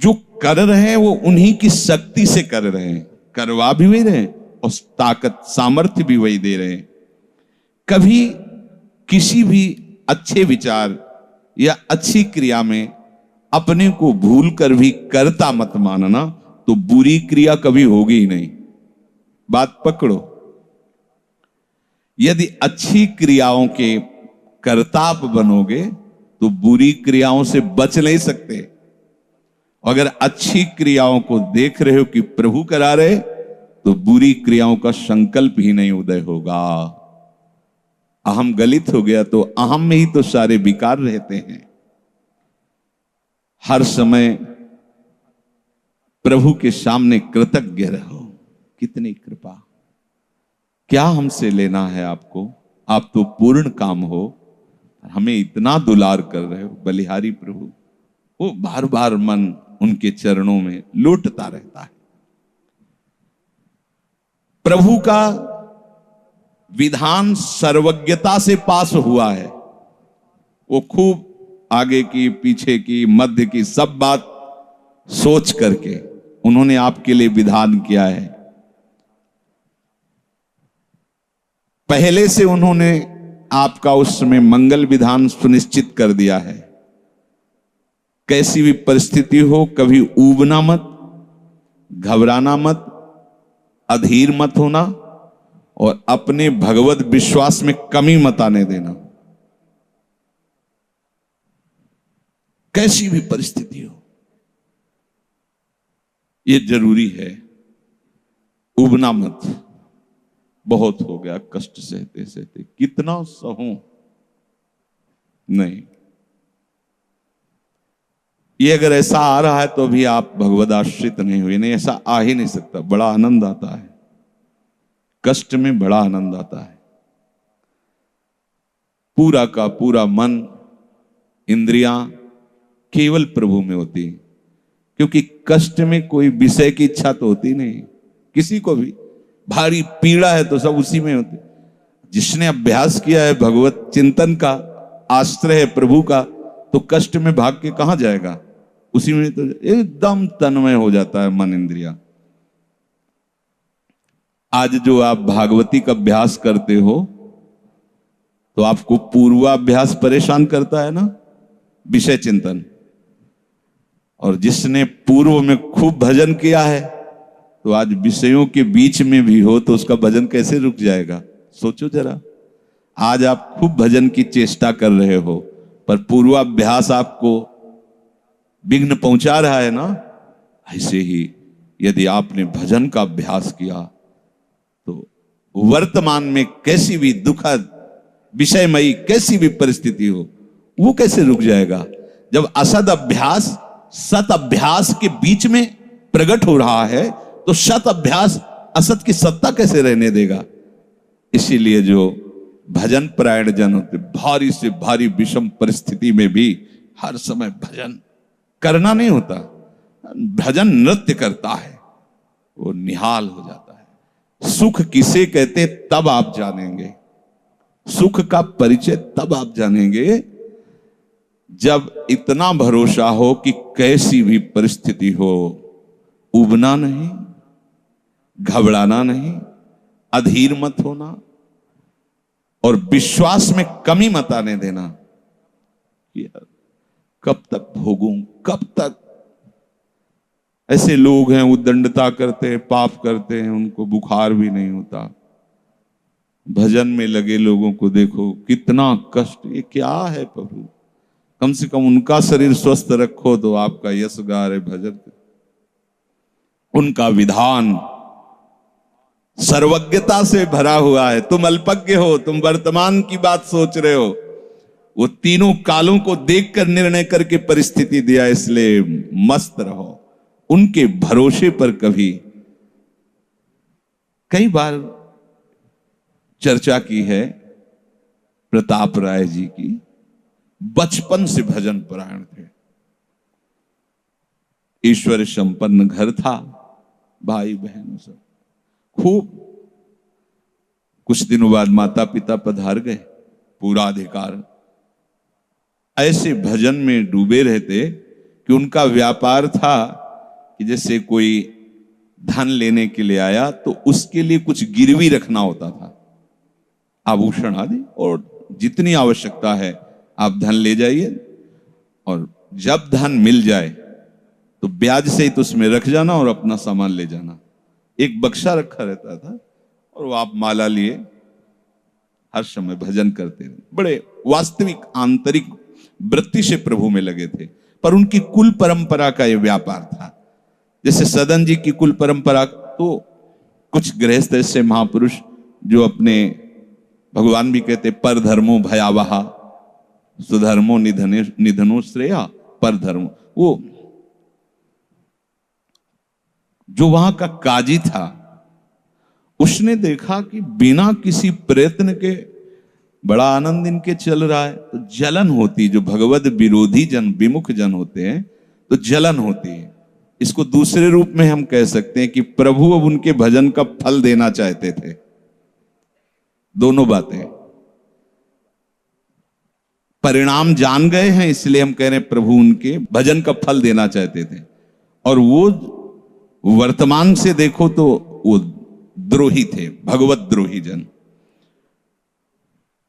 जो कर रहे हैं वो उन्हीं की शक्ति से कर रहे हैं, करवा भी वही रहे हैं और ताकत सामर्थ्य भी वही दे रहे हैं। कभी किसी भी अच्छे विचार या अच्छी क्रिया में अपने को भूल कर भी कर्ता मत मानना, तो बुरी क्रिया कभी होगी ही नहीं। बात पकड़ो। यदि अच्छी क्रियाओं के कर्ता आप बनोगे तो बुरी क्रियाओं से बच नहीं सकते। अगर अच्छी क्रियाओं को देख रहे हो कि प्रभु करा रहे, तो बुरी क्रियाओं का संकल्प ही नहीं उदय होगा। अहम गलित हो गया तो अहम में ही तो सारे विकार रहते हैं। हर समय प्रभु के सामने कृतज्ञ रहो। कितनी कृपा, क्या हमसे लेना है आपको, आप तो पूर्ण काम हो, हमें इतना दुलार कर रहे हो। बलिहारी प्रभु, वो बार बार मन उनके चरणों में लौटता रहता है। प्रभु का विधान सर्वज्ञता से पास हुआ है। वो खूब आगे की, पीछे की, मध्य की सब बात सोच करके उन्होंने आपके लिए विधान किया है। पहले से उन्होंने आपका उस समय मंगल विधान सुनिश्चित कर दिया है। कैसी भी परिस्थिति हो, कभी ऊबना मत, घबराना मत, अधीर मत होना और अपने भगवत विश्वास में कमी मत आने देना। कैसी भी परिस्थिति हो, यह जरूरी है। उबना मत। बहुत हो गया कष्ट सहते सहते, कितना सहूं, नहीं। ये अगर ऐसा आ रहा है तो भी आप भगवद आश्रित नहीं हुए। नहीं, ऐसा आ ही नहीं सकता। बड़ा आनंद आता है कष्ट में, बड़ा आनंद आता है। पूरा का पूरा मन, इंद्रियां केवल प्रभु में होती, क्योंकि कष्ट में कोई विषय की इच्छा तो होती नहीं किसी को भी। भारी पीड़ा है तो सब उसी में होती। जिसने अभ्यास किया है भगवत चिंतन का, आश्रय है प्रभु का, तो कष्ट में भाग के कहां जाएगा। उसी में तो एकदम तन्मय हो जाता है मन, इंद्रिया। आज जो आप भागवती का अभ्यास करते हो तो आपको पूर्वाभ्यास परेशान करता है ना, विषय चिंतन। और जिसने पूर्व में खूब भजन किया है तो आज विषयों के बीच में भी हो तो उसका भजन कैसे रुक जाएगा। सोचो जरा। आज आप खूब भजन की चेष्टा कर रहे हो, पर पूर्वाभ्यास आपको विघ्न पहुंचा रहा है ना। ऐसे ही यदि आपने भजन का अभ्यास किया तो वर्तमान में कैसी भी दुखद, विषयमयी कैसी भी परिस्थिति हो, वो कैसे रुक जाएगा। जब असद अभ्यास सत अभ्यास के बीच में प्रकट हो रहा है तो सत अभ्यास असत की सत्ता कैसे रहने देगा। इसीलिए जो भजन परायण जन होते, भारी से भारी विषम परिस्थिति में भी हर समय भजन करना नहीं होता, भजन नृत्य करता है, वो निहाल हो जाता है। सुख किसे कहते तब आप जानेंगे, सुख का परिचय तब आप जानेंगे जब इतना भरोसा हो कि कैसी भी परिस्थिति हो, उबना नहीं, घबराना नहीं, अधीर मत होना और विश्वास में कमी मत आने देना। कब तक भोगूं, कब तक। ऐसे लोग हैं उद्दंडता करते हैं, पाप करते हैं, उनको बुखार भी नहीं होता। भजन में लगे लोगों को देखो कितना कष्ट। ये क्या है प्रभु, कम से कम उनका शरीर स्वस्थ रखो तो आपका यश गा रहे भजन। उनका विधान सर्वज्ञता से भरा हुआ है। तुम अल्पज्ञ हो, तुम वर्तमान की बात सोच रहे हो। वो तीनों कालों को देखकर निर्णय करके परिस्थिति दिया, इसलिए मस्त रहो उनके भरोसे पर। कभी कई बार चर्चा की है प्रताप राय जी की। बचपन से भजन परायण थे, ईश्वर संपन्न घर था, भाई बहन सब खूब। कुछ दिनों बाद माता पिता पधार गए, पूरा अधिकार। ऐसे भजन में डूबे रहते कि उनका व्यापार था कि जैसे कोई धन लेने के लिए आया तो उसके लिए कुछ गिरवी रखना होता था, आभूषण आदि, और जितनी आवश्यकता है आप धन ले जाइए, और जब धन मिल जाए तो ब्याज सहित उसमें रख जाना और अपना सामान ले जाना। एक बक्सा रखा रहता था और वो आप माला लिए हर समय भजन करते रहे। बड़े वास्तविक आंतरिक वृत्ति से प्रभु में लगे थे। पर उनकी कुल परंपरा का यह व्यापार था। जैसे सदन जी की कुल परंपरा, तो कुछ गृहस्थ ऐसे महापुरुष जो अपने, भगवान भी कहते पर धर्मो भयावहा सुधर्मो निधनो श्रेया, पर धर्मो, वो जो वहां का काजी था उसने देखा कि बिना किसी प्रयत्न के बड़ा आनंद इनके चल रहा है, तो जलन होती, जो भगवत विरोधी जन, विमुख जन होते हैं तो जलन होती है। इसको दूसरे रूप में हम कह सकते हैं कि प्रभु अब उनके भजन का फल देना चाहते थे। दोनों बातें, परिणाम जान गए हैं इसलिए हम कह रहे हैं प्रभु उनके भजन का फल देना चाहते थे, और वो वर्तमान से देखो तो वो द्रोही थे, भगवत द्रोही जन।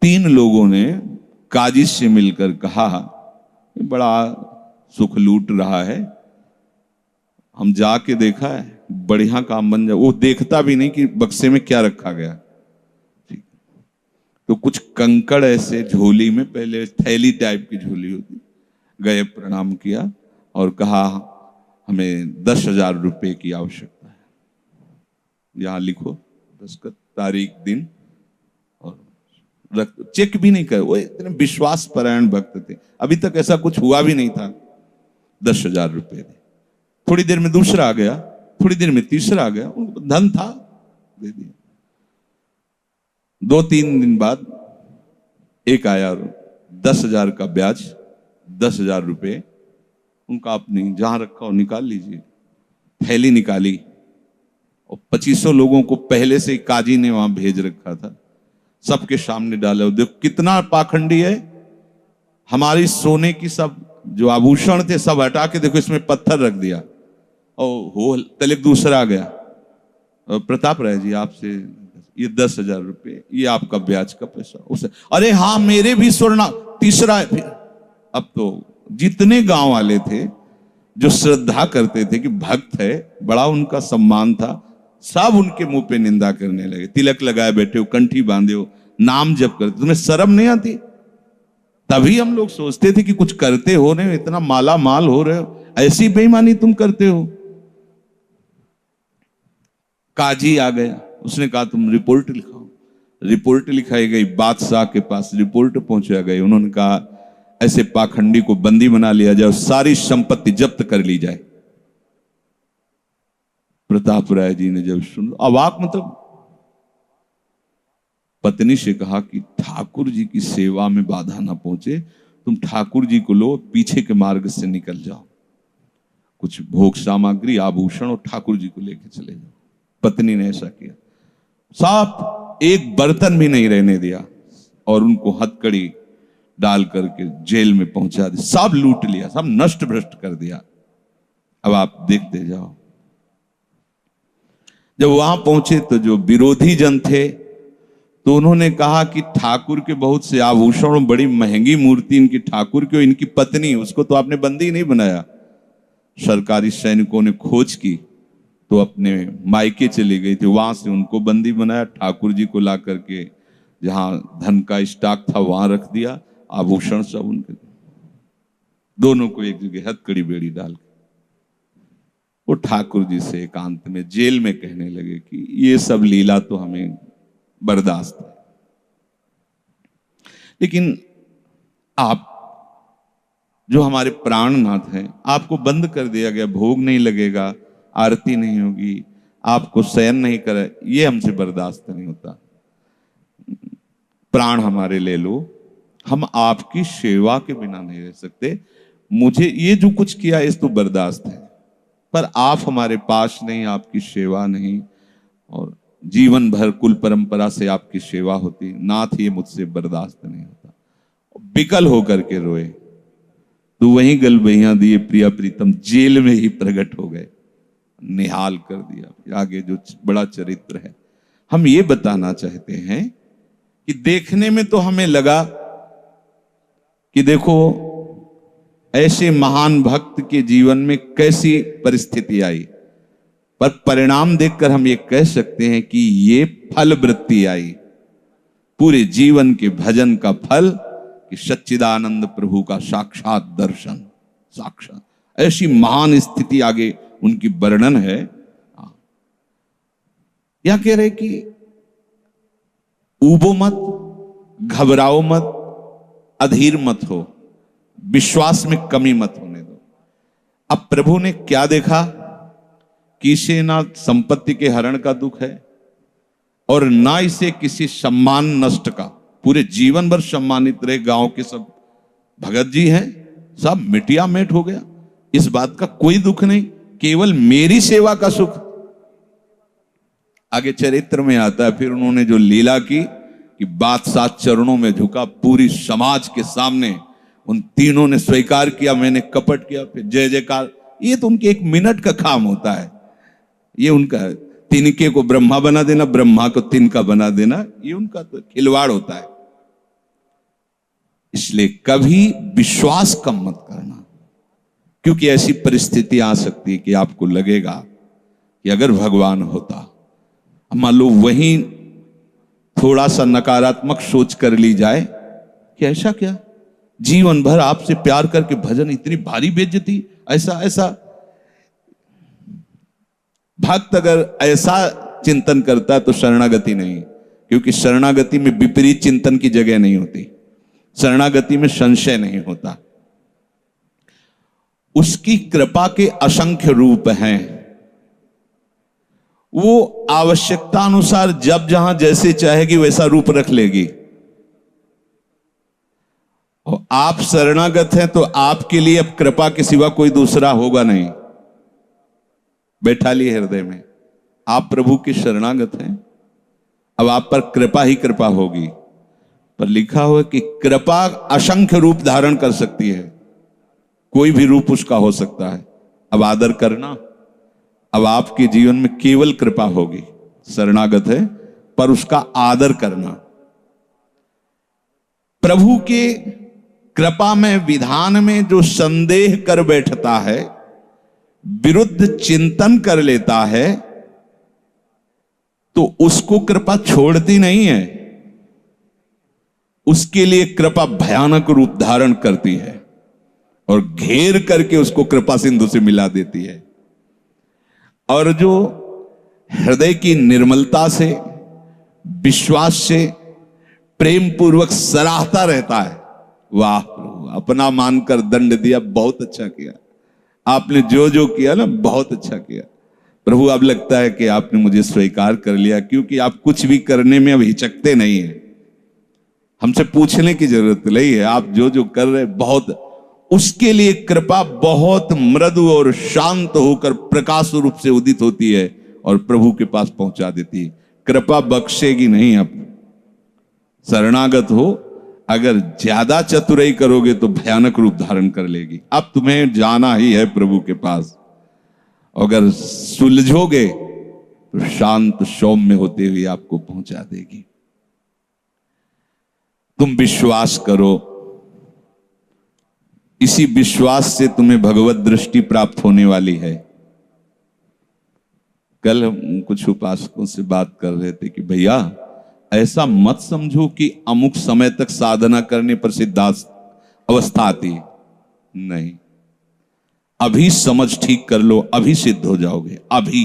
3 लोगों ने काजी से मिलकर कहा बड़ा सुख लूट रहा है, हम जाके देखा है, बढ़िया काम बन जाए। वो देखता भी नहीं कि बक्से में क्या रखा गया। तो कुछ कंकड़ ऐसे झोली में, पहले थैली टाइप की झोली होती, गए प्रणाम किया और कहा हमें 10,000 रुपए की आवश्यकता है, यहां लिखो दस्तखत, तारीख, दिन, और चेक भी नहीं करे। वो इतने विश्वास परायण भक्त थे, अभी तक ऐसा कुछ हुआ भी नहीं था। 10,000 रुपए दे। थोड़ी देर में दूसरा आ गया, थोड़ी देर में तीसरा आ गया, उनको धन था, दे दिया। 2-3 दिन बाद एक आया, 10,000 का ब्याज, 10,000 रुपए उनका, अपनी जहां रखा हो निकाल लीजिए। थैली निकाली और 2500 लोगों को पहले से काजी ने वहां भेज रखा था, सबके सामने डाला। देखो कितना पाखंडी है, हमारी सोने की सब जो आभूषण थे सब हटा के देखो इसमें पत्थर रख दिया। और हो तले दूसरा आ गया, प्रताप राय जी आपसे ये 10,000 रुपए, ये आपका ब्याज का पैसा। उसे अरे हाँ मेरे भी स्वर्ण, तीसरा है। फिर अब तो जितने गांव वाले थे जो श्रद्धा करते थे कि भक्त है, बड़ा उनका सम्मान था, सब उनके मुंह पे निंदा करने लगे। तिलक लगाए बैठे हो, कंठी बांधे हो, नाम जप करते, तुम्हें शर्म नहीं आती? तभी हम लोग सोचते थे कि कुछ करते हो रहे हो, इतना माला माल हो रहे हो, ऐसी बेईमानी तुम करते हो। काजी आ गया, उसने कहा तुम रिपोर्ट लिखाओ। रिपोर्ट लिखाई गई, बादशाह के पास रिपोर्ट पहुंचा गई। उन्होंने कहा ऐसे पाखंडी को बंदी बना लिया जाए और सारी संपत्ति जब्त कर ली जाए। प्रताप राय जी ने जब सुन, अवाक, मतलब पत्नी से कहा कि ठाकुर जी की सेवा में बाधा ना पहुंचे, तुम ठाकुर जी को लो, पीछे के मार्ग से निकल जाओ, कुछ भोग सामग्री, आभूषण और ठाकुर जी को लेके चले जाओ। पत्नी ने ऐसा किया, साफ एक बर्तन भी नहीं रहने दिया और उनको हथकड़ी डाल करके जेल में पहुंचा दिया। सब लूट लिया, सब नष्ट भ्रष्ट कर दिया। अब आप देखते जाओ। जब वहां पहुंचे तो जो विरोधी जन थे तो उन्होंने कहा कि ठाकुर के बहुत से आभूषण, बड़ी महंगी मूर्ति इनकी ठाकुर की, इनकी पत्नी, उसको तो आपने बंदी नहीं बनाया। सरकारी सैनिकों ने खोज की तो अपने मायके चली गई थी, वहां से उनको बंदी बनाया। ठाकुर जी को ला करके जहां धन का स्टॉक था वहां रख दिया, आभूषण सब उनके, दोनों को एक जगह हथकड़ी बेड़ी डाल के वो ठाकुर जी से एकांत में जेल में कहने लगे कि ये सब लीला तो हमें बर्दाश्त है, लेकिन आप जो हमारे प्राणनाथ हैं, आपको बंद कर दिया गया, भोग नहीं लगेगा, आरती नहीं होगी, आपको शयन नहीं करे, ये हमसे बर्दाश्त नहीं होता। प्राण हमारे ले लो, हम आपकी सेवा के बिना नहीं रह सकते। मुझे ये जो कुछ किया इस तो बर्दाश्त है, पर आप हमारे पास नहीं, आपकी सेवा नहीं, और जीवन भर कुल परंपरा से आपकी सेवा होती, नाथ ये मुझसे बर्दाश्त नहीं होता। बिकल होकर के रोए तो वहीं गलबैया दिए प्रिया प्रीतम जेल में ही प्रकट हो गए, निहाल कर दिया। फिर आगे जो बड़ा चरित्र है, हम ये बताना चाहते हैं कि देखने में तो हमें लगा कि देखो ऐसे महान भक्त के जीवन में कैसी परिस्थिति आई, पर परिणाम देखकर हम ये कह सकते हैं कि ये फल वृत्ति आई, पूरे जीवन के भजन का फल, कि सच्चिदानंद प्रभु का साक्षात दर्शन, साक्षात ऐसी महान स्थिति आगे उनकी वर्णन है। यह कह रहे कि ऊबो मत, घबराओ मत, अधीर मत हो, विश्वास में कमी मत होने दो। अब प्रभु ने क्या देखा कि इसे ना संपत्ति के हरण का दुख है और ना इसे किसी सम्मान नष्ट का, पूरे जीवन भर सम्मानित रहे, गांव के सब भगत जी हैं, सब मिटिया मेट हो गया, इस बात का कोई दुख नहीं, केवल मेरी सेवा का सुख। आगे चरित्र में आता है फिर उन्होंने जो लीला की कि बादशाह चरणों में झुका, पूरी समाज के सामने उन तीनों ने स्वीकार किया मैंने कपट किया, फिर जय जयकार। ये तो उनके 1 मिनट का काम होता है, ये उनका तिनके को ब्रह्मा बना देना, ब्रह्मा को तिनका बना देना, ये उनका तो खिलवाड़ होता है। इसलिए कभी विश्वास कम मत करना, क्योंकि ऐसी परिस्थिति आ सकती है कि आपको लगेगा कि अगर भगवान होता, मान लो वहीं थोड़ा सा नकारात्मक सोच कर ली जाए कि ऐसा क्या, जीवन भर आपसे प्यार करके भजन, इतनी भारी बेइज्जती, ऐसा ऐसा। भक्त अगर ऐसा चिंतन करता है तो शरणागति नहीं, क्योंकि शरणागति में विपरीत चिंतन की जगह नहीं होती, शरणागति में संशय नहीं होता। उसकी कृपा के असंख्य रूप हैं, वो आवश्यकता अनुसार जब जहां जैसे चाहेगी वैसा रूप रख लेगी। और आप शरणागत हैं तो आपके लिए अब कृपा के सिवा कोई दूसरा होगा नहीं। बैठा लिए हृदय में, आप प्रभु के शरणागत हैं, अब आप पर कृपा ही कृपा होगी। पर लिखा हुआ कि कृपा असंख्य रूप धारण कर सकती है, कोई भी रूप उसका हो सकता है। अब आदर करना, अब आपके जीवन में केवल कृपा होगी, शरणागत है पर उसका आदर करना। प्रभु के कृपा में, विधान में जो संदेह कर बैठता है, विरुद्ध चिंतन कर लेता है, तो उसको कृपा छोड़ती नहीं है, उसके लिए कृपा भयानक रूप धारण करती है और घेर करके उसको कृपा सिंधु से मिला देती है। और जो हृदय की निर्मलता से, विश्वास से, प्रेम पूर्वक सराहता रहता है, वाह प्रभु अपना मानकर दंड दिया, बहुत अच्छा किया, आपने जो जो किया ना बहुत अच्छा किया प्रभु। अब लगता है कि आपने मुझे स्वीकार कर लिया, क्योंकि आप कुछ भी करने में अब हिचकते नहीं है, हमसे पूछने की जरूरत नहीं है, आप जो जो कर रहे बहुत। उसके लिए कृपा बहुत मृदु और शांत होकर प्रकाश रूप से उदित होती है और प्रभु के पास पहुंचा देती है। कृपा बख्शेगी नहीं। आप शरणागत हो, अगर ज्यादा चतुराई करोगे तो भयानक रूप धारण कर लेगी। अब तुम्हें जाना ही है प्रभु के पास, अगर सुलझोगे तो शांत सौम्य होते हुए आपको पहुंचा देगी। तुम विश्वास करो, इसी विश्वास से तुम्हें भगवत दृष्टि प्राप्त होने वाली है। कल हम कुछ उपासकों से बात कर रहे थे कि भैया ऐसा मत समझो कि अमुक समय तक साधना करने पर सिद्धार्थ अवस्था आती, नहीं, अभी समझ ठीक कर लो, अभी सिद्ध हो जाओगे। अभी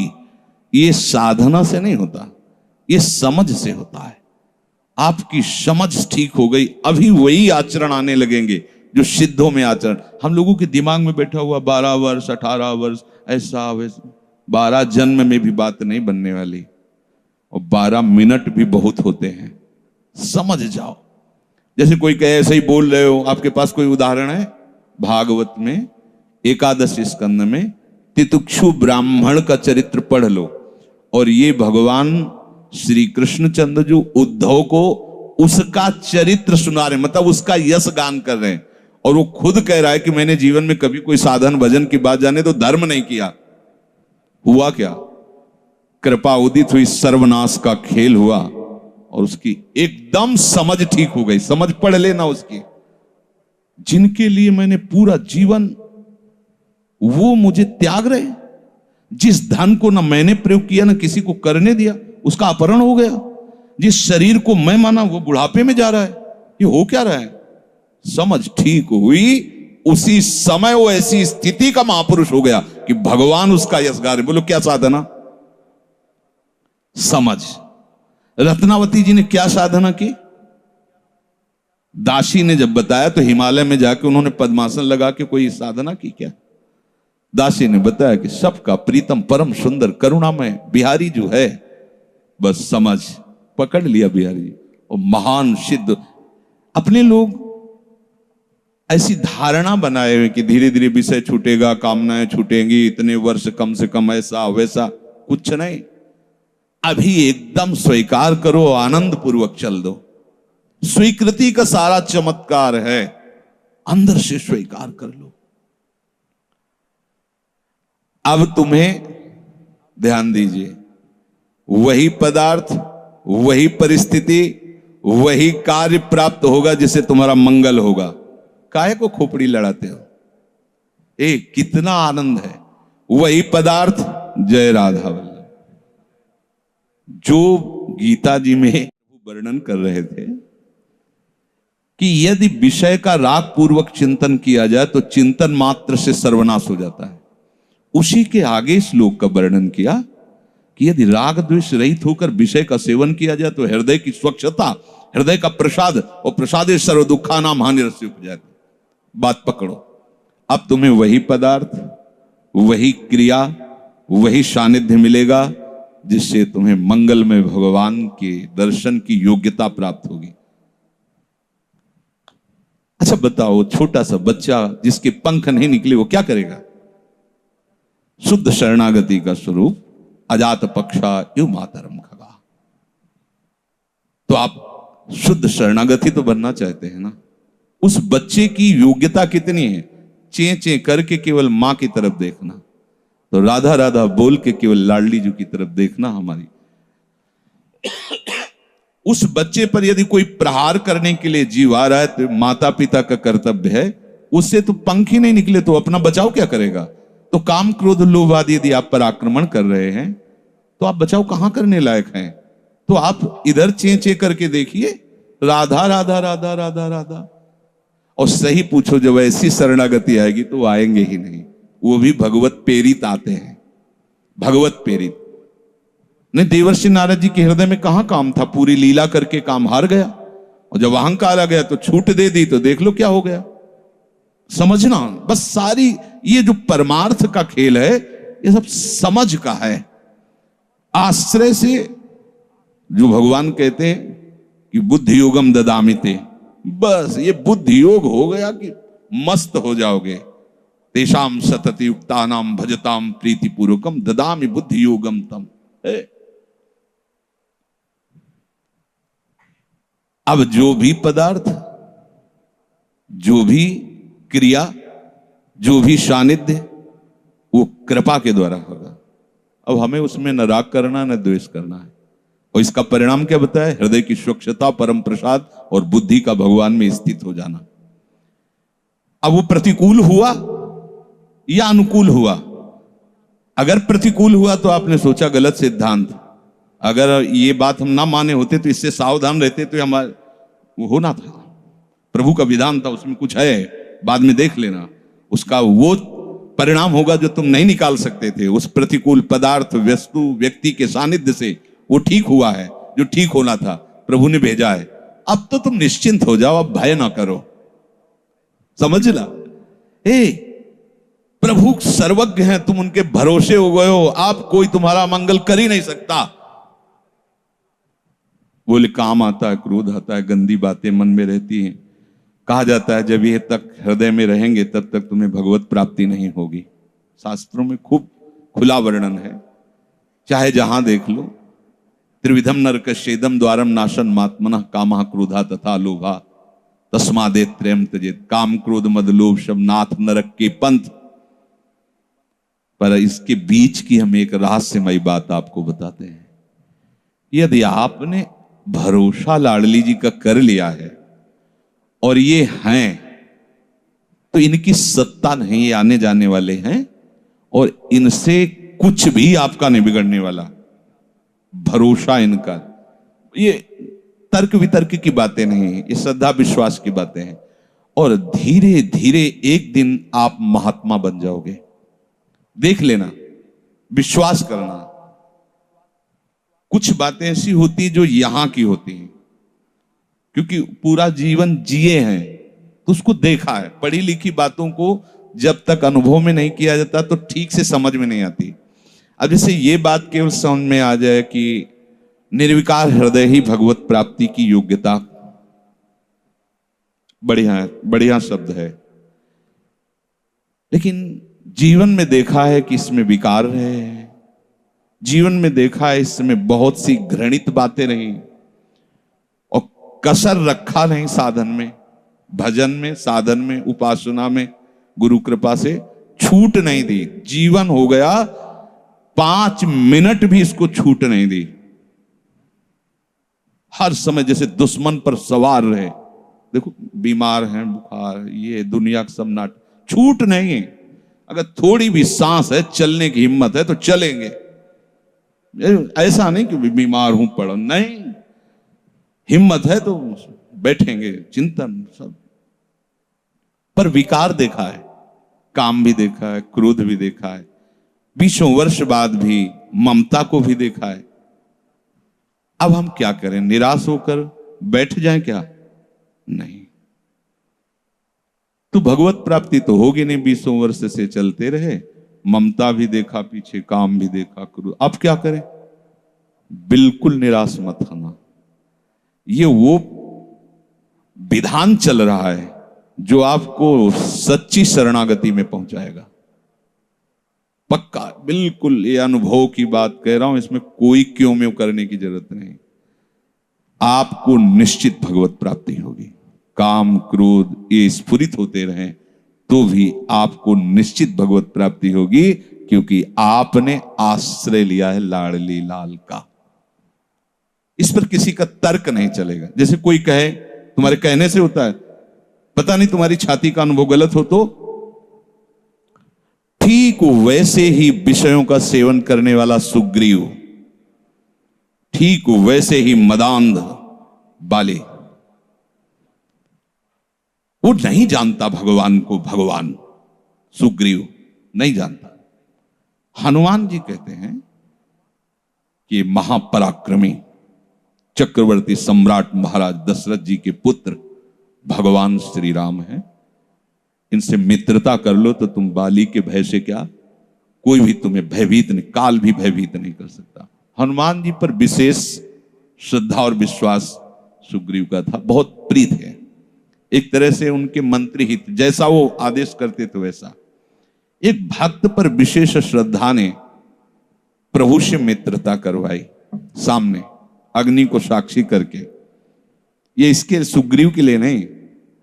ये साधना से नहीं होता, ये समझ से होता है। आपकी समझ ठीक हो गई, अभी वही आचरण आने लगेंगे जो सिद्धों में आचरण। हम लोगों के दिमाग में बैठा हुआ 12 वर्ष 18 वर्ष ऐसा वैसा, 12 जन्म में भी बात नहीं बनने वाली, और 12 मिनट भी बहुत होते हैं। समझ जाओ, जैसे कोई कहे ऐसे ही बोल रहे हो। आपके पास कोई उदाहरण है? भागवत में 11 स्कंद में तितिक्षु ब्राह्मण का चरित्र पढ़ लो, और ये भगवान श्री कृष्णचंद्र जो उद्धव को उसका चरित्र सुना रहे, मतलब उसका यश गान कर रहे हैं, और वो खुद कह रहा है कि मैंने जीवन में कभी कोई साधन भजन की बात जाने तो धर्म नहीं किया। हुआ क्या? कृपा उदित हुई, सर्वनाश का खेल हुआ और उसकी एकदम समझ ठीक हो गई। समझ पढ़ लेना उसकी। जिनके लिए मैंने पूरा जीवन, वो मुझे त्याग रहे। जिस धन को ना मैंने प्रयोग किया ना किसी को करने दिया, उसका अपहरण हो गया। जिस शरीर को मैं माना वो बुढ़ापे में जा रहा है। ये हो क्या रहा है? समझ ठीक हुई, उसी समय वो ऐसी स्थिति का महापुरुष हो गया कि भगवान उसका यशगार है। बोलो क्या साधना? समझ। रत्नावती जी ने क्या साधना की? दासी ने जब बताया तो हिमालय में जाके उन्होंने पद्मासन लगा के कोई साधना की क्या? दासी ने बताया कि सबका प्रीतम परम सुंदर करुणामय बिहारी जो है, बस समझ पकड़ लिया बिहारी जी। और महान सिद्ध। अपने लोग ऐसी धारणा बनाए हुए कि धीरे धीरे विषय छूटेगा, कामनाएं छूटेंगी, इतने वर्ष कम से कम, ऐसा वैसा, कुछ नहीं। अभी एकदम स्वीकार करो, आनंद पूर्वक चल दो। स्वीकृति का सारा चमत्कार है, अंदर से स्वीकार कर लो। अब तुम्हें ध्यान दीजिए, वही पदार्थ, वही परिस्थिति, वही कार्य प्राप्त होगा जिससे तुम्हारा मंगल होगा। काहे को खोपड़ी लड़ाते हो? कितना आनंद है। वही पदार्थ, जय राधा वल्लभ। जो गीता जी में वर्णन कर रहे थे कि यदि विषय का राग पूर्वक चिंतन किया जाए तो चिंतन मात्र से सर्वनाश हो जाता है, उसी के आगे श्लोक का वर्णन किया कि यदि राग द्वेष रहित होकर विषय का सेवन किया जाए तो हृदय की स्वच्छता, हृदय का प्रसाद, और प्रसादे सर्व दुखा नाम हानिरस्य उपजाति। बात पकड़ो। अब तुम्हें वही पदार्थ, वही क्रिया, वही सानिध्य मिलेगा जिससे तुम्हें मंगल में भगवान के दर्शन की योग्यता प्राप्त होगी। अच्छा बताओ, छोटा सा बच्चा जिसके पंख नहीं निकले वो क्या करेगा? शुद्ध शरणागति का स्वरूप अजात पक्षा इव मातरम खगा। तो आप शुद्ध शरणागति तो बनना चाहते हैं ना? उस बच्चे की योग्यता कितनी है? चे चे करके केवल मां की तरफ देखना, तो राधा राधा बोल के केवल लाडली जी की तरफ देखना। हमारी उस बच्चे पर यदि कोई प्रहार करने के लिए जीव आ रहा है तो माता पिता का कर्तव्य है, उससे तो पंख ही नहीं निकले तो अपना बचाव क्या करेगा? तो काम क्रोध लोभ आदि यदि आप पर आक्रमण कर रहे हैं तो आप बचाव कहां करने लायक हैं? तो आप इधर चे चे करके देखिए, राधा राधा राधा राधा राधा। और सही पूछो, जब ऐसी शरणागति आएगी तो आएंगे ही नहीं। वो भी भगवत प्रेरित आते हैं, भगवत प्रेरित। नहीं, देवर्षि नारद जी के हृदय में कहां काम था? पूरी लीला करके काम हार गया, और जब अहंकार आ गया तो छूट दे दी, तो देख लो क्या हो गया। समझना बस। सारी ये जो परमार्थ का खेल है ये सब समझ का है। आश्रय से जो भगवान कहते हैं कि बुद्धि योगम ददामिते, बस ये बुद्धि योग हो गया कि मस्त हो जाओगे। तेषाम सतत युक्तानाम भजताम प्रीति पूर्वकम ददामि बुद्धि योगम तम। अब जो भी पदार्थ, जो भी क्रिया, जो भी सानिध्य, वो कृपा के द्वारा होगा। अब हमें उसमें न राग करना न द्वेष करना है। और इसका परिणाम क्या बताया? हृदय की स्वच्छता, परम प्रसाद और बुद्धि का भगवान में स्थित हो जाना। अब वो प्रतिकूल हुआ या अनुकूल हुआ? अगर प्रतिकूल हुआ तो आपने सोचा गलत सिद्धांत। अगर ये बात हम ना माने होते तो इससे सावधान रहते तो हमारा वो होना था। प्रभु का विधान था, उसमें कुछ है, बाद में देख लेना। उसका वो परिणाम होगा जो तुम नहीं निकाल सकते थे। उस प्रतिकूल पदार्थ, वस्तु, व्यक्ति के सानिध्य से वो ठीक हुआ है जो ठीक होना था, प्रभु ने भेजा है। अब तो तुम निश्चिंत हो जाओ, अब भय ना करो। समझना, प्रभु सर्वज्ञ हैं, तुम उनके भरोसे हो गए हो। आप कोई तुम्हारा मंगल कर ही नहीं सकता। बोले काम आता है, क्रोध आता है, गंदी बातें मन में रहती हैं। कहा जाता है जब ये तक हृदय में रहेंगे तब तक तुम्हें भगवत प्राप्ति नहीं होगी। शास्त्रों में खूब खुला वर्णन है, चाहे जहां देख लो। त्रिविधम नरकस्येदम द्वारम नाशन मात्मनः कामः क्रोधा तथा लोभा। तस्मादे त्रयम त्यजेत, काम क्रोध मद लोभ शब नाथ नरक के पंथ। पर इसके बीच की हम एक रहस्यमयी बात आपको बताते हैं। यदि आपने भरोसा लाडली जी का कर लिया है और ये हैं, तो इनकी सत्ता नहीं, ये आने जाने वाले हैं और इनसे कुछ भी आपका नहीं बिगड़ने वाला। भरोसा इनका, ये तर्क वितर्क की बातें नहीं, ये श्रद्धा विश्वास की बातें हैं। और धीरे धीरे एक दिन आप महात्मा बन जाओगे। देख लेना, विश्वास करना। कुछ बातें ऐसी होती जो यहां की होती हैं, क्योंकि पूरा जीवन जिए हैं तो उसको देखा है। पढ़ी लिखी बातों को जब तक अनुभव में नहीं किया जाता तो ठीक से समझ में नहीं आती। अब जैसे ये बात केवल समझ में आ जाए कि निर्विकार हृदय ही भगवत प्राप्ति की योग्यता, बढ़िया बढ़िया शब्द है, लेकिन जीवन में देखा है कि इसमें विकार रहे, जीवन में देखा है इसमें बहुत सी घृणित बातें रही और कसर रखा नहीं साधन में, भजन में, साधन में, उपासना में, गुरु कृपा से छूट नहीं दी। जीवन हो गया 5 मिनट भी इसको छूट नहीं दी। हर समय जैसे दुश्मन पर सवार रहे। देखो बीमार हैं, बुखार, ये दुनिया का सब नाटक, छूट नहीं है। अगर थोड़ी भी सांस है, चलने की हिम्मत है तो चलेंगे। ऐसा नहीं कि बीमार हूं पड़ा, नहीं, हिम्मत है तो बैठेंगे, चिंतन सब। पर विकार देखा है, काम भी देखा है, क्रोध भी देखा है, 20 वर्ष बाद भी ममता को भी देखा है। अब हम क्या करें? निराश होकर बैठ जाएं क्या? नहीं। तो भगवत प्राप्ति तो होगी नहीं। 20 वर्ष से चलते रहे, ममता भी देखा पीछे, काम भी देखा, क्रोध। अब क्या करें? बिल्कुल निराश मत होना। ये वो विधान चल रहा है जो आपको सच्ची शरणागति में पहुंचाएगा, पक्का, बिल्कुल। ये अनुभव की बात कह रहा हूं, इसमें कोई क्यों में करने की जरूरत नहीं। आपको निश्चित भगवत प्राप्ति होगी। काम क्रोध ये स्फुरित होते रहें तो भी आपको निश्चित भगवत प्राप्ति होगी, क्योंकि आपने आश्रय लिया है लाडली लाल का। इस पर किसी का तर्क नहीं चलेगा। जैसे कोई कहे, तुम्हारे कहने से होता है, पता नहीं तुम्हारी छाती का अनुभव गलत हो तो, ठीक वैसे ही विषयों का सेवन करने वाला सुग्रीव, ठीक वैसे ही मदांध बाली, वो नहीं जानता भगवान को। भगवान सुग्रीव नहीं जानता। हनुमान जी कहते हैं कि महापराक्रमी चक्रवर्ती सम्राट महाराज दशरथ जी के पुत्र भगवान श्री राम हैं। इनसे मित्रता कर लो तो तुम बाली के भय से क्या, कोई भी तुम्हें भयभीत नहीं, काल भी भयभीत नहीं कर सकता। हनुमान जी पर विशेष श्रद्धा और विश्वास सुग्रीव का था, बहुत प्रीत है। एक तरह से उनके मंत्री हित, जैसा वो आदेश करते थे वैसा। एक भक्त पर विशेष श्रद्धा ने प्रभु से मित्रता करवाई, सामने अग्नि को साक्षी करके। ये इसके सुग्रीव के लिए नहीं,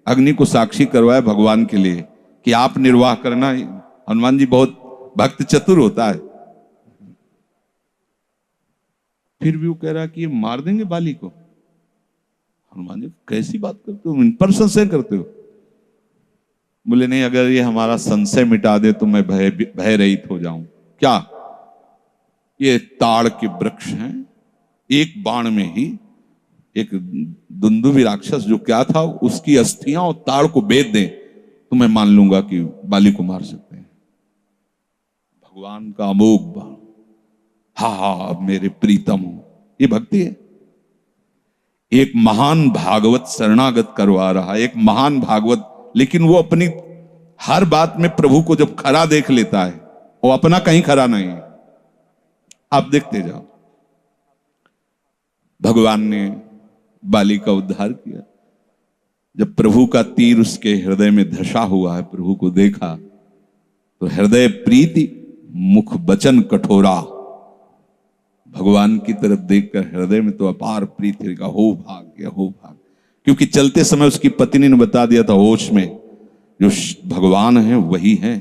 अग्नि को साक्षी करवाया भगवान के लिए कि आप निर्वाह करना। हनुमान जी बहुत भक्त चतुर होता है। फिर भी वो कह रहा कि ये मार देंगे बाली को। हनुमान जी, कैसी बात करते हो, इन पर संशय करते हो? बोले नहीं, अगर ये हमारा संशय मिटा दे तो मैं भय रहित हो जाऊं। क्या? ये ताड़ के वृक्ष हैं, एक बाण में ही एक दुंदुभि राक्षस जो क्या था, उसकी अस्थियां और ताड़ को बेच दें तो मैं मान लूंगा कि बाली को मार सकते हैं। भगवान का अमोघ बाण, हा मेरे प्रीतम हो, ये भक्ति है। एक महान भागवत शरणागत करवा रहा है, एक महान भागवत, लेकिन वो अपनी हर बात में प्रभु को जब खरा देख लेता है, वो अपना कहीं खरा नहीं है। आप देखते जाओ, भगवान ने बाली का उद्धार किया। जब प्रभु का तीर उसके हृदय में धसा हुआ है, प्रभु को देखा तो हृदय प्रीति, मुख वचन कठोरा। भगवान की तरफ देखकर हृदय में तो अपार प्रीति का हो भाग्य, हो भाग्य। क्योंकि चलते समय उसकी पत्नी ने बता दिया था होश में, जो भगवान है वही है,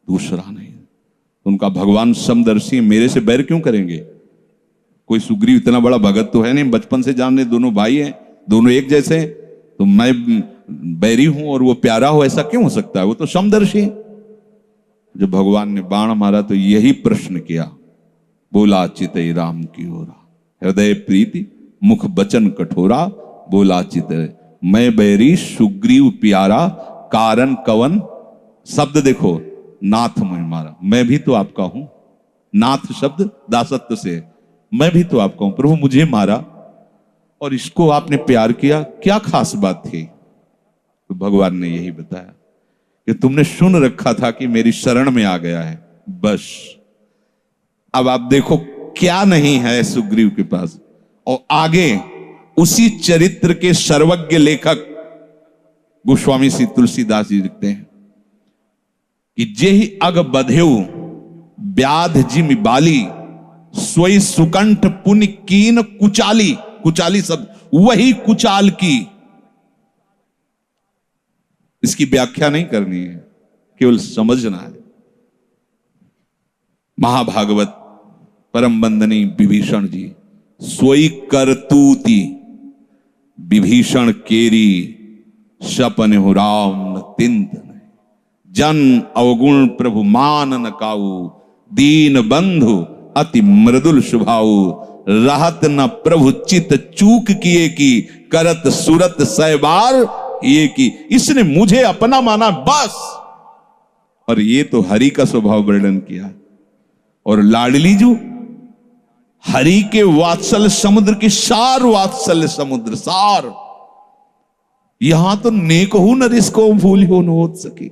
दूसरा नहीं। उनका भगवान समदर्शी, मेरे से बैर क्यों करेंगे? कोई सुग्रीव इतना बड़ा भगत तो है नहीं, बचपन से जानने, दोनों भाई हैं, दोनों एक जैसे हैं, तो मैं बैरी हूं और वो प्यारा हो, ऐसा क्यों हो सकता है? वो तो समदर्शी। जब भगवान ने बाण मारा तो यही प्रश्न किया, बोला चितई राम की ओरा, हृदय प्रीति मुख बचन कठोरा, बोला चितई मैं बैरी सुग्रीव प्यारा, कारण कवन। शब्द देखो, नाथ मुझे मारा, मैं भी तो आपका हूं। नाथ शब्द दासत्व से, मैं भी तो आपका हूं, प्रभु मुझे मारा और इसको आपने प्यार किया, क्या खास बात थी? तो भगवान ने यही बताया कि तुमने सुन रखा था कि मेरी शरण में आ गया है, बस। अब आप देखो क्या नहीं है सुग्रीव के पास। और आगे उसी चरित्र के सर्वज्ञ लेखक गोस्वामी श्री तुलसीदास जी लिखते हैं कि जेहि अग बधेउ व्याध जिम बाली, सोई सुकंठ पुण्य कीन कुचाली। कुचाली शब्द, वही कुचाल की। इसकी व्याख्या नहीं करनी है, केवल समझना है। महाभागवत परम बंदनी विभीषण जी, सोई करतूती विभीषण केरी, सपन हो राम न तिंत जन अवगुण प्रभु मान न काऊ, दीन बंधु अति मृदुल स्वभाव, रहत न प्रभु चित चूक किए की, करत सुरत सैबार ये की। इसने मुझे अपना माना बस। और ये तो हरि का स्वभाव वर्णन किया। और लाडली जो हरि के वात्सल्य समुद्र की सार, वात्सल्य समुद्र सार। यहां तो नेक हूं न रिसको भूल हो न हो सके।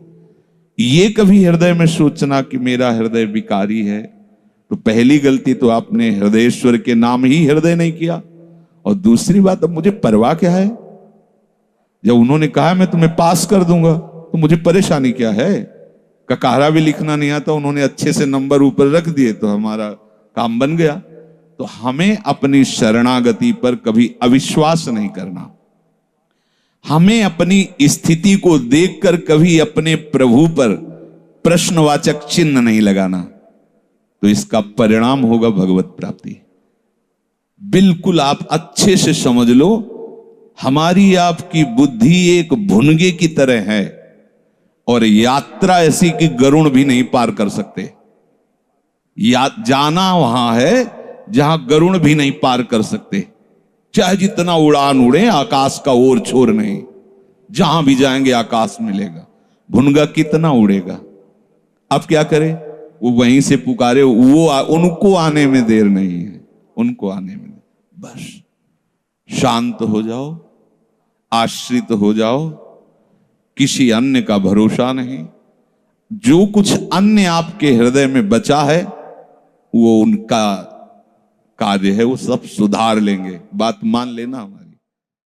ये कभी हृदय में सोचना कि मेरा हृदय विकारी है, तो पहली गलती तो आपने हृदयेश्वर के नाम ही हृदय नहीं किया। और दूसरी बात, अब मुझे परवाह क्या है? जब उन्होंने कहा मैं तुम्हें पास कर दूंगा, तो मुझे परेशानी क्या है? ककारा भी लिखना नहीं आता, उन्होंने अच्छे से नंबर ऊपर रख दिए तो हमारा काम बन गया। तो हमें अपनी शरणागति पर कभी अविश्वास नहीं करना। हमें अपनी स्थिति को देखकर कभी अपने प्रभु पर प्रश्नवाचक चिन्ह नहीं लगाना, तो इसका परिणाम होगा भगवत प्राप्ति। बिल्कुल आप अच्छे से समझ लो, हमारी आपकी बुद्धि एक भुनगे की तरह है और यात्रा ऐसी कि गरुड़ भी नहीं पार कर सकते। जाना वहां है जहां गरुड़ भी नहीं पार कर सकते। चाहे जितना उड़ान उड़े, आकाश का ओर छोर नहीं। जहां भी जाएंगे आकाश मिलेगा, भुनगा कितना उड़ेगा। अब क्या करें? वो वहीं से पुकारे, वो उनको आने में देर नहीं है, उनको आने में। बस शांत हो जाओ, आश्रित हो जाओ, किसी अन्य का भरोसा नहीं। जो कुछ अन्य आपके हृदय में बचा है वो उनका कार्य है, वो सब सुधार लेंगे। बात मान लेना हमारी।